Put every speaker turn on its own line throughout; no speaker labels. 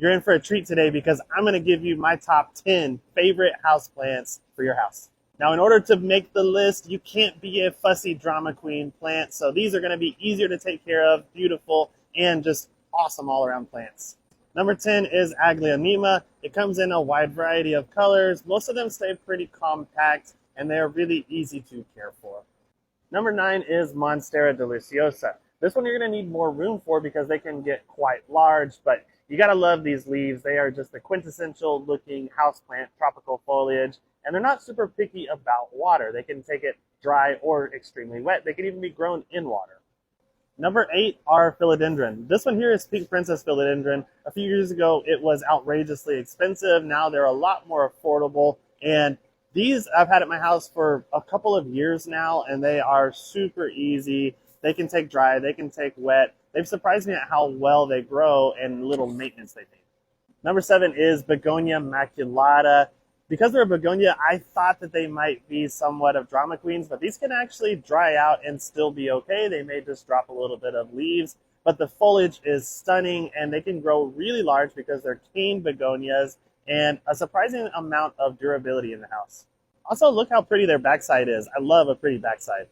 You're in for a treat today because I'm going to give you my top 10 favorite houseplants for your house. Now, in order to make the list, you can't be a fussy drama queen plant, so these are going to be easier to take care of, beautiful, and just awesome all-around plants. Number 10 is Aglaonema. It comes in a wide variety of colors. Most of them stay pretty compact, and they're really easy to care for. Number 9 is Monstera deliciosa. This one you're going to need more room for because they can get quite large, but you got to love these leaves. They are just the quintessential looking houseplant, tropical foliage, and they're not super picky about water. They can take it dry or extremely wet. They can even be grown in water. Number 8 are philodendron. This one here is Pink Princess philodendron. A few years ago, it was outrageously expensive. Now they're a lot more affordable, and these I've had at my house for a couple of years now, and they are super easy. They can take dry, they can take wet. They've surprised me at how well they grow and little maintenance they need. Number 7 is Begonia maculata. Because they're a begonia, I thought that they might be somewhat of drama queens, but these can actually dry out and still be okay. They may just drop a little bit of leaves, but the foliage is stunning, and they can grow really large because they're cane begonias and a surprising amount of durability in the house. Also, look how pretty their backside is. I love a pretty backside.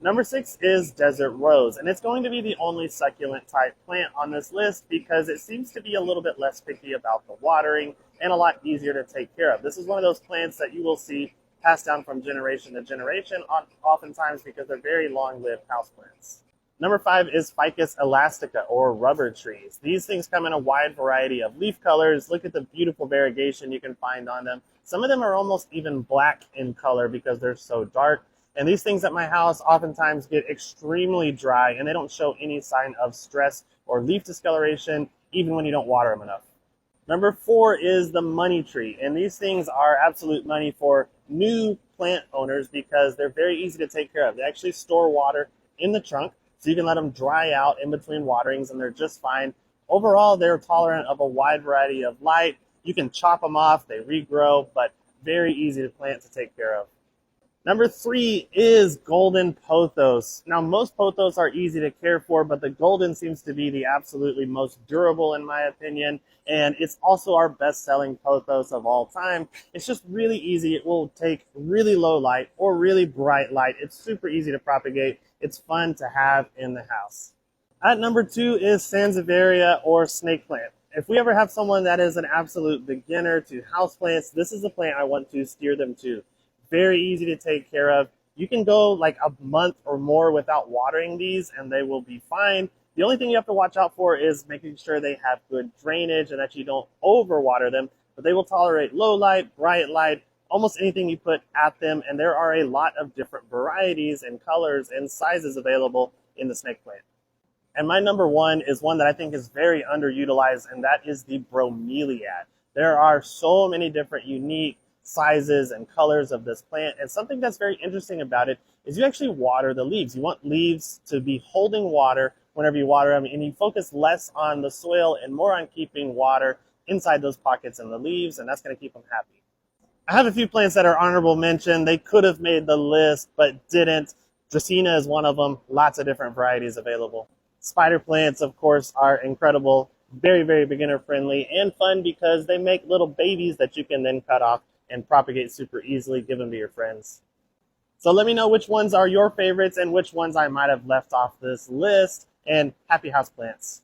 Number 6 is Desert Rose, and it's going to be the only succulent type plant on this list because it seems to be a little bit less picky about the watering and a lot easier to take care of. This is one of those plants that you will see passed down from generation to generation, oftentimes because they're very long-lived houseplants. Number 5 is Ficus elastica, or rubber trees. These things come in a wide variety of leaf colors. Look at the beautiful variegation you can find on them. Some of them are almost even black in color because they're so dark. And these things at my house oftentimes get extremely dry, and they don't show any sign of stress or leaf discoloration, even when you don't water them enough. Number 4 is the money tree, and these things are absolute money for new plant owners because they're very easy to take care of. They actually store water in the trunk, so you can let them dry out in between waterings, and they're just fine. Overall, they're tolerant of a wide variety of light. You can chop them off, they regrow, but very easy to plant to take care of. Number 3 is golden pothos. Now, most pothos are easy to care for, but the golden seems to be the absolutely most durable in my opinion, and it's also our best-selling pothos of all time. It's just really easy. It will take really low light or really bright light. It's super easy to propagate. It's fun to have in the house. At number 2 is Sansevieria, or snake plant. If we ever have someone that is an absolute beginner to houseplants, this is the plant I want to steer them to. Very easy to take care of. You can go like a month or more without watering these and they will be fine. The only thing you have to watch out for is making sure they have good drainage and that you don't overwater them, but they will tolerate low light, bright light, almost anything you put at them, and there are a lot of different varieties and colors and sizes available in the snake plant. And my number 1 is one that I think is very underutilized, and that is the bromeliad. There are so many different unique sizes and colors of this plant, and something that's very interesting about it is you actually water the leaves. You want leaves to be holding water whenever you water them, and you focus less on the soil and more on keeping water inside those pockets in the leaves, and that's going to keep them happy. I have a few plants that are honorable mention. They could have made the list but didn't. Dracaena is one of them. Lots of different varieties available. Spider plants, of course, are incredible, very, very beginner friendly and fun because they make little babies that you can then cut off and propagate super easily, give them to your friends. So let me know which ones are your favorites and which ones I might have left off this list, and happy houseplants.